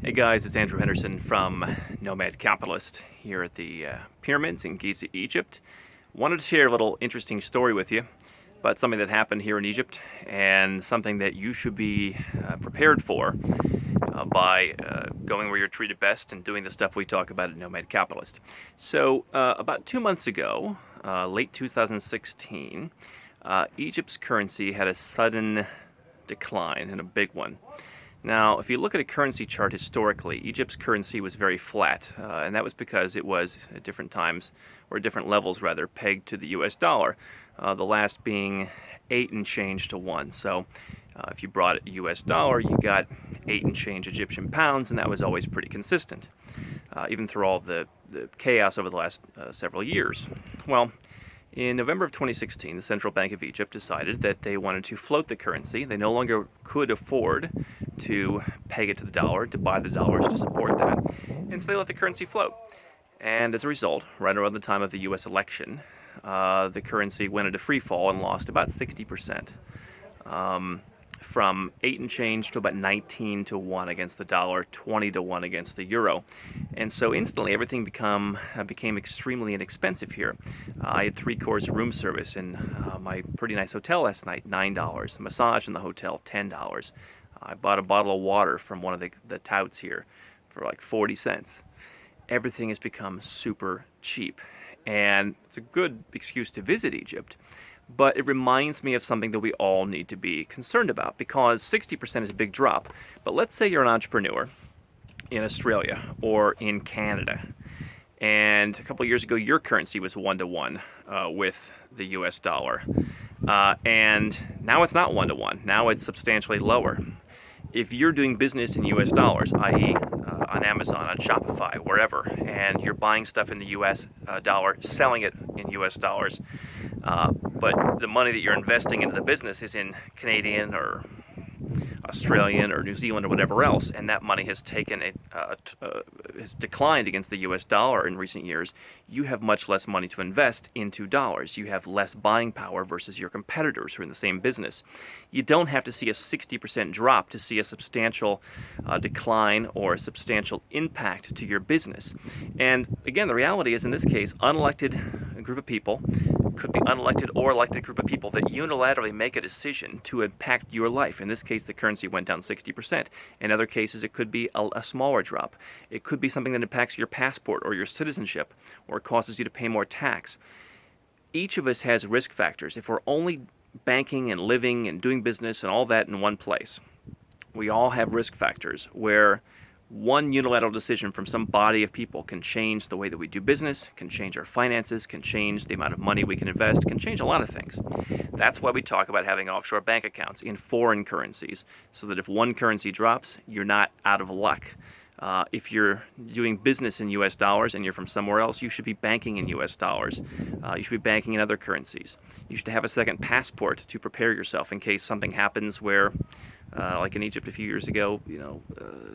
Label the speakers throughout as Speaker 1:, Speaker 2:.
Speaker 1: Hey guys, it's Andrew Henderson from Nomad Capitalist here at the pyramids in Giza, Egypt. Wanted to share a little interesting story with you about something that happened here in Egypt and something that you should be prepared for by going where you're treated best and doing the stuff we talk about at Nomad Capitalist. So about 2 months ago, late 2016, Egypt's currency had a sudden decline, and a big one. Now, if you look at a currency chart historically, Egypt's currency was very flat, and that was because it was at different times, or different levels rather, pegged to the US dollar, the last being 8 and change to 1. So if you brought a US dollar, you got 8 and change Egyptian pounds, and that was always pretty consistent, even through all the chaos over the last several years. Well, in November of 2016, the Central Bank of Egypt decided that they wanted to float the currency. They no longer could afford to peg it to the dollar, to buy the dollars to support that. And so they let the currency float. And as a result, right around the time of the US election, the currency went into free fall and lost about 60%. From 8 and change to about 19 to 1 against the dollar, 20 to 1 against the euro. And so instantly everything became extremely inexpensive here. I had 3-course room service in my pretty nice hotel last night, $9. The massage in the hotel, $10. I bought a bottle of water from one of the touts here for like 40 cents. Everything has become super cheap. And it's a good excuse to visit Egypt. But it reminds me of something that we all need to be concerned about, because 60% is a big drop. But let's say you're an entrepreneur in Australia or in Canada, and a couple of years ago your currency was 1-to-1 with the US dollar, and now it's not 1-to-1. Now it's substantially lower. If you're doing business in US dollars, i.e. On Amazon, on Shopify, wherever, and you're buying stuff in the US dollar, selling it in US dollars, but the money that you're investing into the business is in Canadian or Australian or New Zealand or whatever else, and that money has has declined against the US dollar in recent years, you have much less money to invest into dollars. You have less buying power versus your competitors who are in the same business. You don't have to see a 60% drop to see a substantial decline or a substantial impact to your business. And again, the reality is, in this case, unelected group of people, could be unelected or elected group of people, that unilaterally make a decision to impact your life. In this case, the currency went down 60%. In other cases, it could be a smaller drop. It could be something that impacts your passport or your citizenship, or causes you to pay more tax. Each of us has risk factors. If we're only banking and living and doing business and all that in one place, we all have risk factors where one unilateral decision from some body of people can change the way that we do business, can change our finances, can change the amount of money we can invest, can change a lot of things. That's why we talk about having offshore bank accounts in foreign currencies, so that if one currency drops, you're not out of luck. If you're doing business in US dollars and you're from somewhere else, you should be banking in US dollars. You should be banking in other currencies. You should have a second passport to prepare yourself in case something happens where, like in Egypt a few years ago,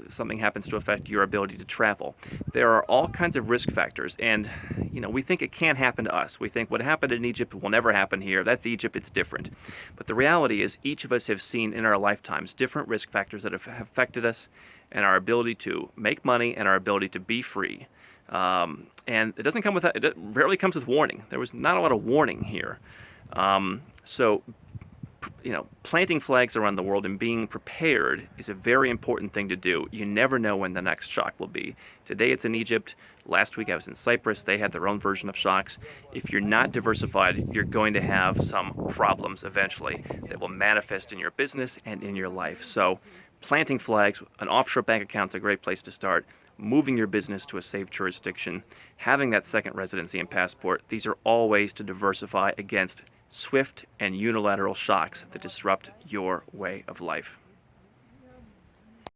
Speaker 1: something happens to affect your ability to travel. There are all kinds of risk factors, and we think it can't happen to us. We think what happened in Egypt will never happen here. That's Egypt, it's different. But the reality is, each of us have seen in our lifetimes different risk factors that have affected us and our ability to make money and our ability to be free. And it doesn't come with that. It rarely comes with warning. There was not a lot of warning here. So planting flags around the world and being prepared is a very important thing to do. You never know when the next shock will be. Today it's in Egypt. Last week I was in Cyprus. They had their own version of shocks. If you're not diversified, you're going to have some problems eventually that will manifest in your business and in your life. So planting flags, an offshore bank account is a great place to start. Moving your business to a safe jurisdiction, having that second residency and passport, these are all ways to diversify against swift and unilateral shocks that disrupt your way of life.